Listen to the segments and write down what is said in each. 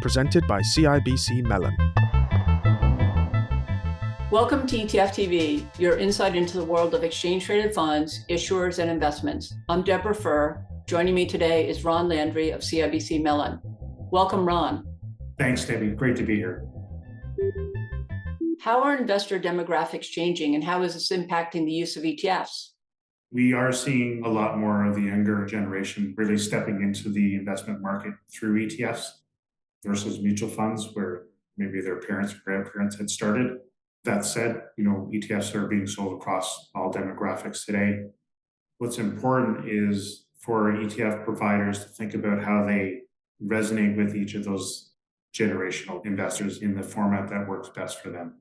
presented by CIBC Mellon. Welcome to ETF TV, your insight into the world of exchange-traded funds, issuers, and investments. I'm Deborah Fuhr. Joining me today is Ron Landry of CIBC Mellon. Welcome, Ron. Thanks, Debbie. Great to be here. How are investor demographics changing, and how is this impacting the use of ETFs? We are seeing a lot more of the younger generation really stepping into the investment market through ETFs versus mutual funds, where maybe their parents or grandparents had started. That said, ETFs are being sold across all demographics today. What's important is for ETF providers to think about how they resonate with each of those generational investors in the format that works best for them.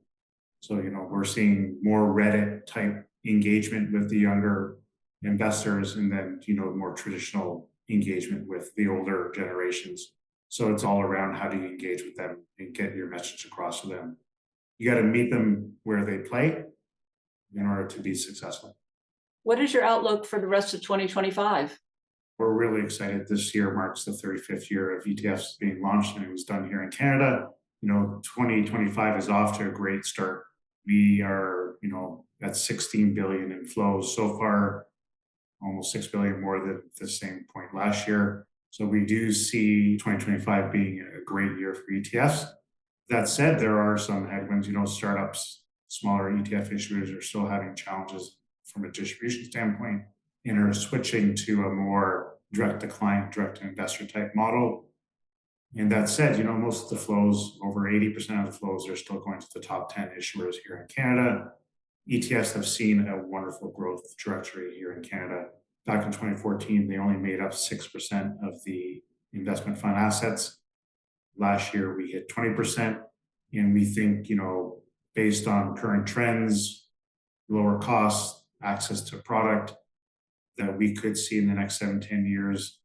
So, we're seeing more Reddit type engagement with the younger investors and then, more traditional engagement with the older generations. So it's all around how do you engage with them and get your message across to them. You got to meet them where they play in order to be successful. What is your outlook for the rest of 2025? We're really excited. This year marks the 35th year of ETFs being launched, and it was done here in Canada. 2025 is off to a great start. We are, at 16 billion in flows so far, almost 6 billion more than the same point last year. So we do see 2025 being a great year for ETFs. That said, there are some headwinds. Startups, smaller ETF issuers are still having challenges from a distribution standpoint and are switching to a more direct-to-client, direct-to-investor type model. And that said, most of the flows, over 80% of the flows, are still going to the top 10 issuers here in Canada. ETFs have seen a wonderful growth trajectory here in Canada. Back in 2014, they only made up 6% of the investment fund assets. Last year, we hit 20%. And we think, based on current trends, lower costs, access to product, that we could see in the next 7-10 years,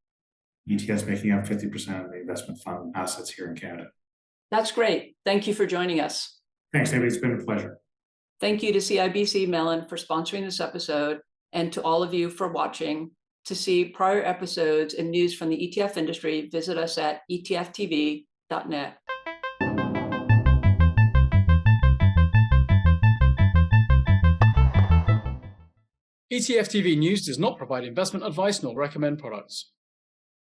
ETFs making up 50% of the investment fund assets here in Canada. That's great. Thank you for joining us. Thanks, David. It's been a pleasure. Thank you to CIBC Mellon for sponsoring this episode, and to all of you for watching. To see prior episodes and news from the ETF industry, visit us at etftv.net. ETF TV News does not provide investment advice nor recommend products.